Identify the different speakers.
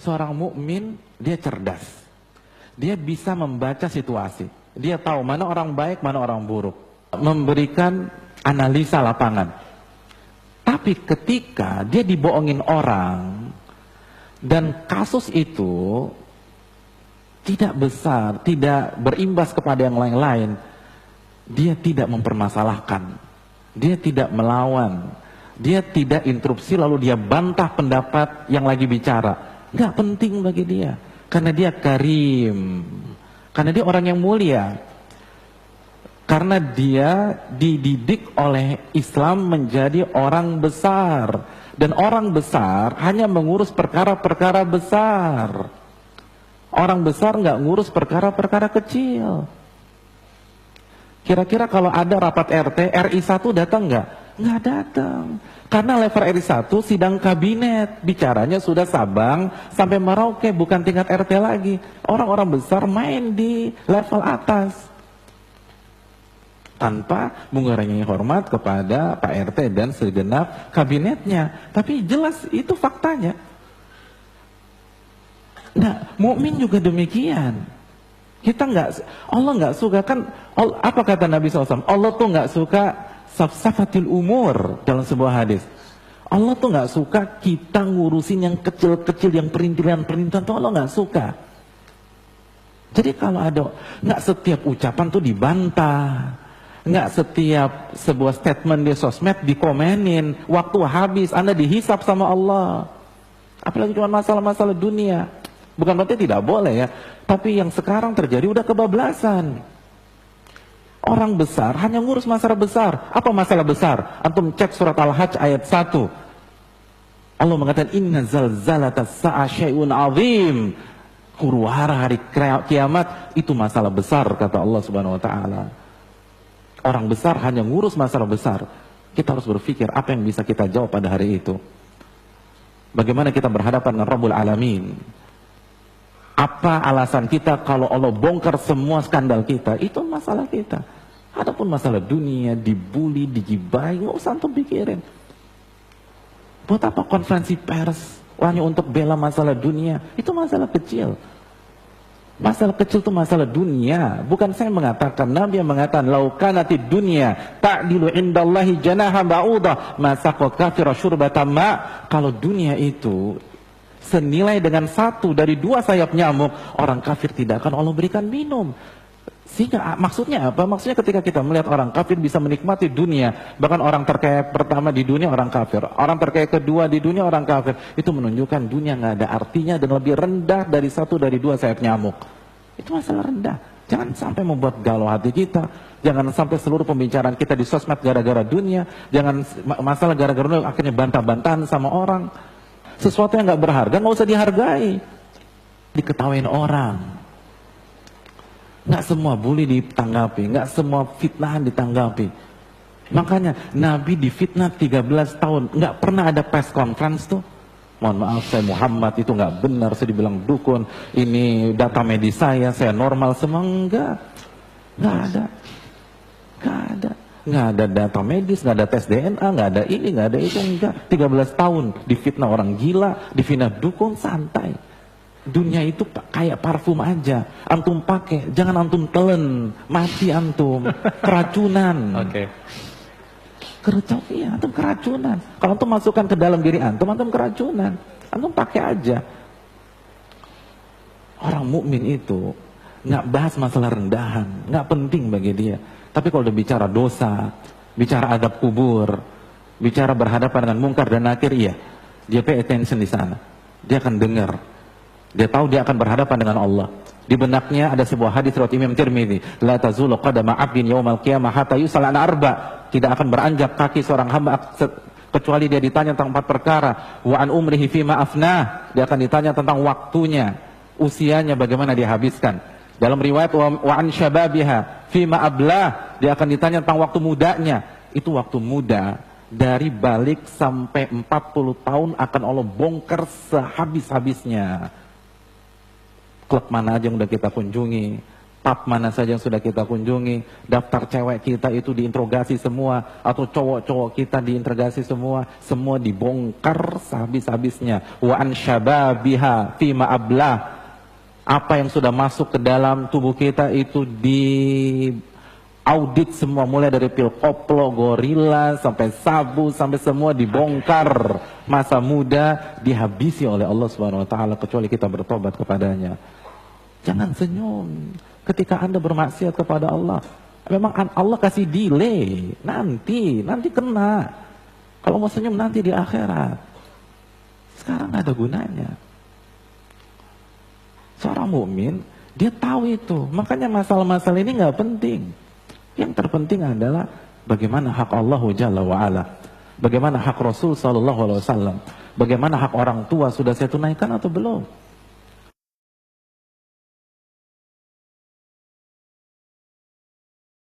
Speaker 1: Seorang mukmin dia cerdas. Dia bisa membaca situasi. Dia tahu mana orang baik, mana orang buruk. Memberikan analisa lapangan. Tapi ketika dia dibohongin orang dan kasus itu tidak besar, tidak berimbas kepada yang lain-lain, dia tidak mempermasalahkan, dia tidak melawan, dia tidak interupsi lalu dia bantah pendapat yang lagi bicara. Nggak penting bagi dia, karena dia karim, karena dia orang yang mulia, karena dia dididik oleh Islam menjadi orang besar, dan orang besar hanya mengurus perkara-perkara besar. Orang besar nggak ngurus perkara-perkara kecil. Kira-kira kalau ada rapat RT, RI 1 datang nggak? Nggak datang. Karena level RI 1 sidang kabinet, bicaranya sudah Sabang sampai Merauke, bukan tingkat RT lagi. Orang-orang besar main di level atas. Tanpa mengurangi hormat kepada Pak RT dan segenap kabinetnya. Tapi jelas itu faktanya. Nah, mukmin juga demikian. Kita Allah nggak suka kan? Apa kata Nabi SAW? Allah tuh nggak suka safsafatil umur dalam sebuah hadis. Allah tuh nggak suka kita ngurusin yang kecil-kecil, yang perintilan-perintilan tuh Allah nggak suka. Jadi kalau ada, nggak setiap ucapan tuh dibantah, nggak setiap sebuah statement di sosmed dikomenin. Waktu habis, Anda dihisap sama Allah. Apalagi cuma masalah-masalah dunia. Bukan berarti tidak boleh ya, tapi yang sekarang terjadi udah kebablasan. Orang besar hanya ngurus masalah besar. Apa masalah besar? Antum cek surat Al-Hajj ayat 1. Allah mengatakan inna zalzalata sa'a syai'un azim. Huru-hara hari kiamat itu masalah besar, kata Allah Subhanahu wa taala. Orang besar hanya ngurus masalah besar. Kita harus berpikir apa yang bisa kita jawab pada hari itu. Bagaimana kita berhadapan dengan Rabbul Alamin? Apa alasan kita kalau Allah bongkar semua skandal kita? Itu masalah kita. Adapun masalah dunia, dibully, digibahi, nggak usah antum pikirin. Buat apa konferensi pers hanya untuk bela masalah dunia? Itu masalah kecil. Masalah kecil itu masalah dunia. Bukan saya mengatakan, Nabi yang mengatakan laukanatid dunya ta'dilu indallahi janaha ba'udah masaqa kafira syurbatan ma. Kalau dunia itu senilai dengan satu dari dua sayap nyamuk, orang kafir tidak akan Allah berikan minum. Sehingga maksudnya apa? Maksudnya ketika kita melihat orang kafir bisa menikmati dunia, bahkan orang terkaya pertama di dunia orang kafir, orang terkaya kedua di dunia orang kafir, itu menunjukkan dunia nggak ada artinya dan lebih rendah dari satu dari dua sayap nyamuk. Itu masalah rendah. Jangan sampai membuat galau hati kita. Jangan sampai seluruh pembicaraan kita di sosmed gara-gara dunia. Jangan masalah gara-gara dunia akhirnya bantah-bantahan sama orang. Sesuatu yang nggak berharga nggak usah dihargai, diketawain orang. Nggak semua bully ditanggapi, nggak semua fitnahan ditanggapi. Makanya Nabi difitnah 13 tahun, nggak pernah ada press conference tuh. Mohon maaf saya Muhammad itu nggak benar, saya dibilang dukun, ini data medis saya normal semua, nggak ada. Nggak ada data medis, nggak ada tes DNA, nggak ada ini, nggak ada itu, enggak. 13 tahun difitnah orang gila, difitnah dukun, santai. Dunia itu kayak parfum aja, antum pakai, jangan antum telen, mati antum, keracunan.
Speaker 2: Oke.
Speaker 1: Antum keracunan. Kalau antum masukkan ke dalam diri antum keracunan. Antum pakai aja. Orang mukmin itu nggak bahas masalah rendahan, nggak penting bagi dia. Tapi kalau udah bicara dosa, bicara adab kubur, bicara berhadapan dengan mungkar dan nakir, iya, dia pay attention di sana. Dia akan dengar. Dia tahu dia akan berhadapan dengan Allah. Di benaknya ada sebuah hadis riwayat Imam Tirmidzi, la tazulu qadama 'abdin yaumal qiyamah hatta yus'ala an arba. Tidak akan beranjak kaki seorang hamba kecuali dia ditanya tentang 4 perkara. Wa an umrihi fima afnah. Dia akan ditanya tentang waktunya, usianya bagaimana dia habiskan. Dalam riwayat wa an syababiha fima ablah, dia akan ditanya tentang waktu mudanya. Itu waktu muda dari balik sampai 40 tahun akan Allah bongkar sehabis-habisnya. Klub mana aja yang udah kita kunjungi, pub mana saja yang sudah kita kunjungi, daftar cewek kita itu diinterogasi semua, atau cowok-cowok kita diinterogasi semua dibongkar sehabis-habisnya. Wa an syababiha fima ablah, apa yang sudah masuk ke dalam tubuh kita itu di audit semua, mulai dari pil koplo, gorila, sampai sabu, sampai semua dibongkar. Masa muda dihabisi oleh Allah Subhanahu wa taala kecuali kita bertobat kepadanya. Jangan senyum ketika Anda bermaksiat kepada Allah. Memang Allah kasih delay, nanti kena. Kalau mau senyum nanti di akhirat. Sekarang nggak ada gunanya. Seorang mukmin dia tahu itu, makanya masalah-masalah ini nggak penting. Yang terpenting adalah bagaimana hak Allah Jalla wa Ala, bagaimana hak Rasul Sallallahu Alaihi Wasallam, bagaimana hak orang tua sudah saya tunaikan atau belum.